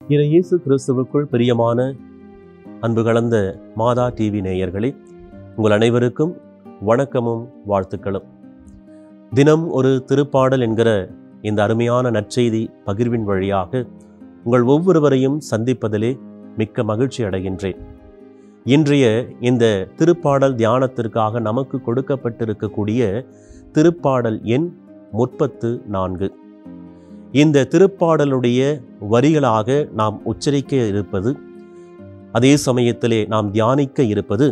இயேசு கிறிஸ்துவுக்குள் பிரியமான அன்பு கலந்த மாதா டிவி நேயர்களே, உங்கள் அனைவருக்கும் வணக்கமும் வாழ்த்துக்களும். தினம் ஒரு திருப்பாடல் என்கிற இந்த அருமையான நற்செய்தி பகிர்வின் வழியாக உங்கள் ஒவ்வொருவரையும் சந்திப்பதிலே மிக்க மகிழ்ச்சி அடைகின்றேன். இன்றைய இந்த திருப்பாடல் தியானத்திற்காக நமக்கு கொடுக்கப்பட்டிருக்கக்கூடிய திருப்பாடல் எண் 34. இந்த திருப்பாடலுடைய வரிகளாக நாம் உச்சரிக்க இருப்பது, அதே சமயத்திலே நாம் தியானிக்க இருப்பது,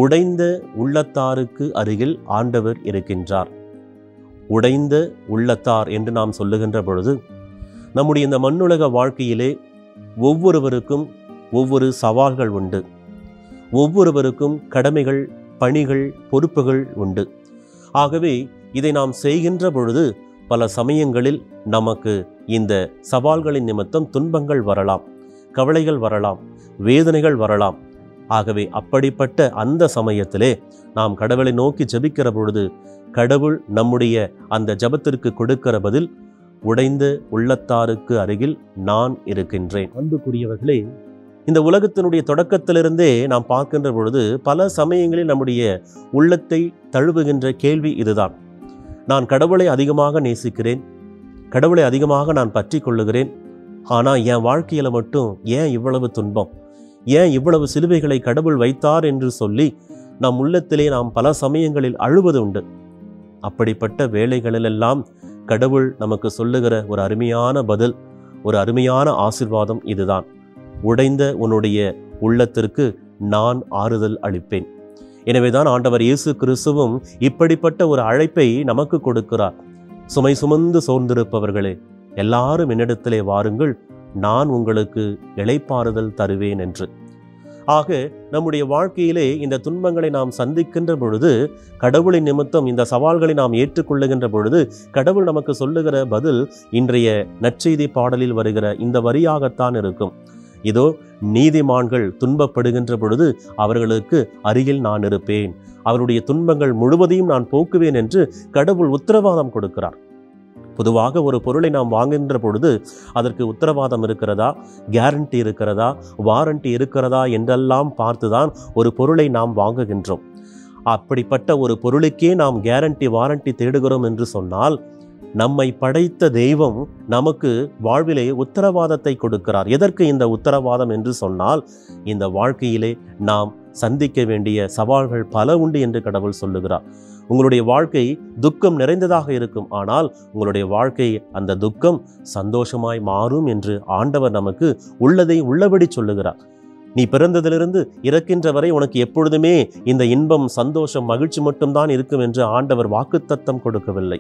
உடைந்த உள்ளத்தாருக்கு அருகில் ஆண்டவர் இருக்கின்றார். உடைந்த உள்ளத்தார் என்று நாம் சொல்லுகின்ற பொழுது, நம்முடைய இந்த மண்ணுலக வாழ்க்கையிலே ஒவ்வொருவருக்கும் ஒவ்வொரு சவால்கள் உண்டு. ஒவ்வொருவருக்கும் கடமைகள், பணிகள், பொறுப்புகள் உண்டு. ஆகவே இதை நாம் செய்கின்ற பொழுது பல சமயங்களில் நமக்கு இந்த சவால்களின் நிமித்தம் துன்பங்கள் வரலாம், கவலைகள் வரலாம், வேதனைகள் வரலாம். ஆகவே அப்படிப்பட்ட அந்த சமயத்திலே நாம் கடவுளை நோக்கி ஜெபிக்கிற பொழுது கடவுள் நம்முடைய அந்த ஜெபத்திற்கு கொடுக்கிற பதில், உடைந்த உள்ளத்தாருக்கு அருகில் நான் இருக்கின்றேன். அன்புக்குரியவர்களே, இந்த உலகத்தினுடைய தொடக்கத்திலிருந்தே நாம் பார்க்கின்ற பொழுது பல சமயங்களில் நம்முடைய உள்ளத்தை தழுவுகின்ற கேள்வி இதுதான்: நான் கடவுளை அதிகமாக நேசிக்கிறேன், கடவுளை அதிகமாக நான் பற்றி கொள்ளுகிறேன், ஆனால் என் வாழ்க்கையில் மட்டும் ஏன் இவ்வளவு துன்பம், ஏன் இவ்வளவு சிலுவைகளை கடவுள் வைத்தார் என்று சொல்லி நம் உள்ளத்திலே நாம் பல சமயங்களில் அழுவது உண்டு. அப்படிப்பட்ட வேளைகளிலெல்லாம் கடவுள் நமக்கு சொல்லுகிற ஒரு அருமையான பதில், ஒரு அருமையான ஆசீர்வாதம் இதுதான்: உடைந்த உன்னுடைய உள்ளத்திற்கு நான் ஆறுதல் அளிப்பேன். எனவேதான் ஆண்டவர் இயேசு கிறிஸ்துவும் இப்படிப்பட்ட ஒரு அழைப்பை நமக்கு கொடுக்கிறார். சுமை சுமந்து சோர்ந்திருப்பவர்களே, எல்லாரும் என்னிடத்திலே வாருங்கள், நான் உங்களுக்கு இளைப்பாறுதல் தருவேன் என்று. ஆக நம்முடைய வாழ்க்கையிலே இந்த துன்பங்களை நாம் சந்திக்கின்ற பொழுது, கடவுளின் நிமித்தம் இந்த சவால்களை நாம் ஏற்றுக்கொள்ளுகின்ற பொழுது கடவுள் நமக்கு சொல்லுகிற பதில் இன்றைய நற்செய்தி பாடலில் வருகிற இந்த வரியாகத்தான் இருக்கும்: இதோ நீதிமான்கள் துன்பப்படுகின்ற பொழுது அவர்களுக்கு அருகில் நான் இருப்பேன், அவருடைய துன்பங்கள் முழுவதையும் நான் போக்குவேன் என்று கடவுள் உத்தரவாதம் கொடுக்கிறார். பொதுவாக ஒரு பொருளை நாம் வாங்குகின்ற பொழுது அதற்கு உத்தரவாதம் இருக்கிறதா, கேரண்டி இருக்கிறதா, வாரண்டி இருக்கிறதா என்றெல்லாம் பார்த்துதான் ஒரு பொருளை நாம் வாங்குகின்றோம். அப்படிப்பட்ட ஒரு பொருளுக்கே நாம் கேரண்டி, வாரண்டி தேடுகிறோம் என்று சொன்னால், நம்மை படைத்த தெய்வம் நமக்கு வாழ்விலே உத்தரவாதத்தை கொடுக்கிறார். எதற்கு இந்த உத்தரவாதம் என்று சொன்னால், இந்த வாழ்க்கையிலே நாம் சந்திக்க வேண்டிய சவால்கள் பல உண்டு என்று கடவுள் சொல்லுகிறார். உங்களுடைய வாழ்க்கை துக்கம் நிறைந்ததாக இருக்கும், ஆனால் உங்களுடைய வாழ்க்கை அந்த துக்கம் சந்தோஷமாய் மாறும் என்று ஆண்டவர் நமக்கு உள்ளதை உள்ளபடி சொல்லுகிறார். நீ பிறந்ததிலிருந்து இறக்கின்ற வரை உனக்கு எப்பொழுதுமே இந்த இன்பம், சந்தோஷம், மகிழ்ச்சி மட்டும்தான் இருக்கும் என்று ஆண்டவர் வாக்குத்தத்தம் கொடுக்கவில்லை.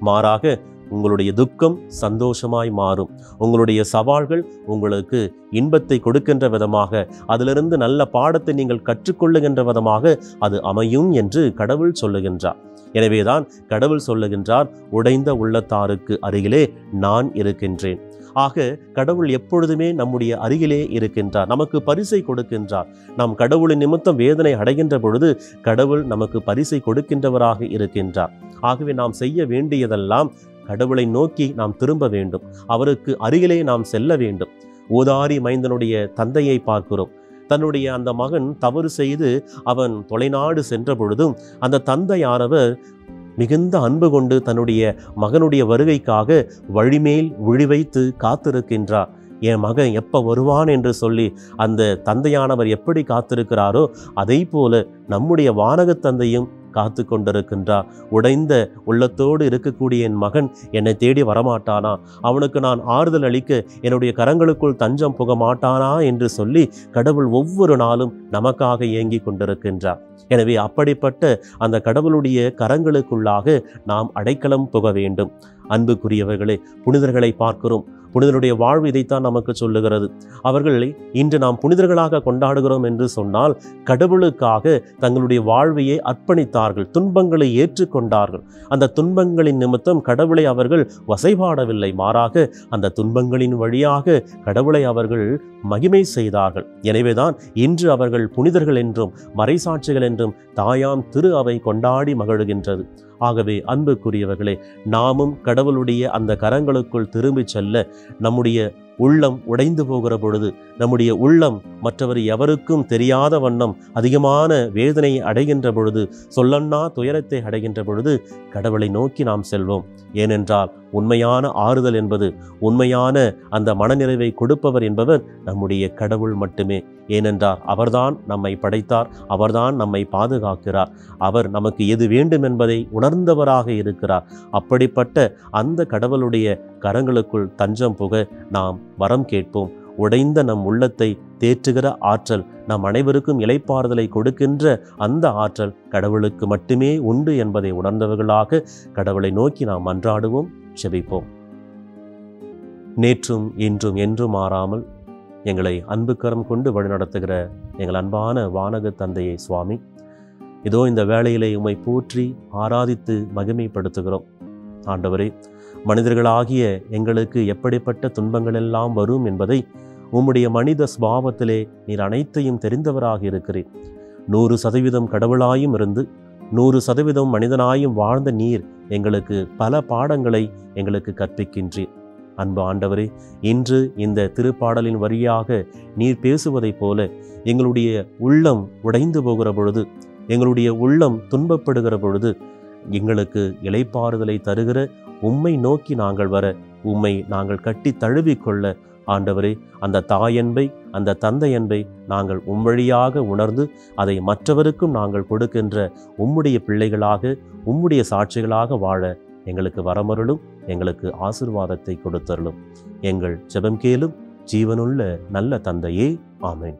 மாறாக உங்களுடைய துக்கம் சந்தோஷமாய் மாறும். உங்களுடைய சவால்கள் உங்களுக்கு இன்பத்தை கொடுக்கின்ற விதமாக, அதிலிருந்து நல்ல பாடத்தை நீங்கள் கற்றுக்கொள்ளுகின்ற விதமாக அது அமையும் என்று கடவுள் சொல்லுகின்றார். எனவேதான் கடவுள் சொல்லுகின்றார், உடைந்த உள்ளத்தாருக்கு அருகிலே நான் இருக்கின்றேன். ஆக கடவுள் எப்பொழுதுமே நம்முடைய அருகிலே இருக்கின்றார், நமக்கு பரிசை கொடுக்கின்றார். நாம் கடவுளின் நிமித்தம் வேதனை அடைகின்ற பொழுது கடவுள் நமக்கு பரிசை கொடுக்கின்றவராக இருக்கின்றார். ஆகவே நாம் செய்ய வேண்டியதெல்லாம் கடவுளை நோக்கி நாம் திரும்ப வேண்டும், அவருக்கு அருகிலே நாம் செல்ல வேண்டும். ஊதாரி மைந்தனுடைய தந்தையை பார்க்கிறோம். தன்னுடைய அந்த மகன் தவறு செய்து அவன் தொலைநாடு சென்ற பொழுதும் அந்த தந்தையானவர் மிகுந்த அன்பு கொண்டு தன்னுடைய மகனுடைய வருகைக்காக வழிமேல் விழி வைத்து காத்திருக்கின்றார். என் மகன் எப்போ வருவான் என்று சொல்லி அந்த தந்தையானவர் எப்படி காத்திருக்கிறாரோ அதை போல நம்முடைய வானக தந்தையும் காத்து கொண்டிருக்கின்றார். உடைந்த உள்ளத்தோடு இருக்கக்கூடிய என் மகன் என்னை தேடி வரமாட்டானா, அவனுக்கு நான் ஆறுதல் அளிக்க என்னுடைய கரங்களுக்குள் தஞ்சம் புக மாட்டானா என்று சொல்லி கடவுள் ஒவ்வொரு நாளும் நமக்காக ஏங்கி கொண்டிருக்கின்றார். எனவே அப்படிப்பட்ட அந்த கடவுளுடைய கரங்களுக்குள்ளாக நாம் அடைக்கலம் புக வேண்டும். அன்புக்குரியவர்களே, புனிதர்களை பார்க்கிறோம். புனிதருடைய வாழ்வு இதைத்தான் நமக்கு சொல்லுகிறது. அவர்கள் இன்று நாம் புனிதர்களாக கொண்டாடுகிறோம் என்று சொன்னால் கடவுளுக்காக தங்களுடைய வாழ்வையை அர்ப்பணித்தார்கள், துன்பங்களை ஏற்றுக்கொண்டார்கள். அந்த துன்பங்களின் நிமித்தம் கடவுளை அவர்கள் வசைபாடவில்லை, மாறாக அந்த துன்பங்களின் வழியாக கடவுளை அவர்கள் மகிமை செய்தார்கள். எனவேதான் இன்று அவர்கள் புனிதர்கள் என்றும் மறைசாட்சிகள் என்றும் தாயாம் திரு அவை கொண்டாடி மகிழ்கின்றது. ஆகவே அன்புக்குரியவர்களே, நாமும் கடவுளுடைய அந்த கரங்களுக்குள் திரும்பி செல்ல நம்முடைய உள்ளம் உடைந்து போகிற பொழுது, நம்முடைய உள்ளம் மற்றவர் எவருக்கும் தெரியாத வண்ணம் அதிகமான வேதனை அடைகின்ற பொழுது, சொல்லன்னா துயரத்தை அடைகின்ற பொழுது கடவுளை நோக்கி நாம் செல்வோம். ஏனென்றால் உண்மையான ஆறுதல் என்பது, உண்மையான அந்த மனநிறைவை கொடுப்பவர் என்பவர் நம்முடைய கடவுள் மட்டுமே. ஏனென்றால் அவர்தான் நம்மை படைத்தார், அவர்தான் நம்மை பாதுகாக்கிறார், அவர் நமக்கு எது வேண்டும் என்பதை உணர்ந்தவராக இருக்கிறார். அப்படிப்பட்ட அந்த கடவுளுடைய கரங்களுக்குள் தஞ்சம் புக நாம் வரம் கேட்போம். உடைந்த நம் உள்ளத்தை தேற்றுகிற ஆற்றல், நம் அனைவருக்கும் இளைப்பாறுதலை கொடுக்கின்ற அந்த ஆற்றல் கடவுளுக்கு மட்டுமே உண்டு என்பதை உணர்ந்தவர்களாக கடவுளை நோக்கி நாம் மன்றாடுவோம், செபிப்போம். நேற்றும் இன்றும் என்றும் மாறாமல் எங்களை அன்பு கரம் கொண்டு வழிநடத்துகிற எங்கள் அன்பான வானக தந்தையை சுவாமி, இதோ இந்த வேளையிலே உம்மை போற்றி ஆராதித்து மகிமைப்படுத்துகிறோம். ஆண்டவரே, மனிதர்களாகிய எங்களுக்கு எப்படிப்பட்ட துன்பங்கள் எல்லாம் வரும் என்பதை உம்முடைய மனித சுபாவத்திலே நீர் அனைத்தையும் தெரிந்தவராக இருக்கிறீர். 100% கடவுளாயும் இருந்து 100% மனிதனாயும் வாழ்ந்த நீர் எங்களுக்கு பல பாடங்களை எங்களுக்கு கற்பிக்கின்றீர். அன்பு ஆண்டவரே, இன்று இந்த திருப்பாடலின் வழியாக நீர் பேசுவதைப் போல எங்களுடைய உள்ளம் உடைந்து போகிற பொழுது, எங்களுடைய உள்ளம் துன்பப்படுகிற பொழுது எங்களுக்கு இளைப்பாறுதலை தருகிற உம்மை நோக்கி நாங்கள் வர, உம்மை நாங்கள் கட்டி தழுவிக்கொள்ள ஆண்டவரே, அந்த தாயன்பை, அந்த தந்தையன்பை நாங்கள் வழியாக உணர்ந்து அதை மற்றவருக்கும் நாங்கள் கொடுக்கின்ற உம்முடைய பிள்ளைகளாக, உம்முடைய சாட்சிகளாக வாழ எங்களுக்கு வரமருளும், எங்களுக்கு ஆசீர்வாதத்தை கொடுத்தருளும். எங்கள் ஜெபம் கேளும் ஜீவனுள்ள நல்ல தந்தையே, ஆமென்.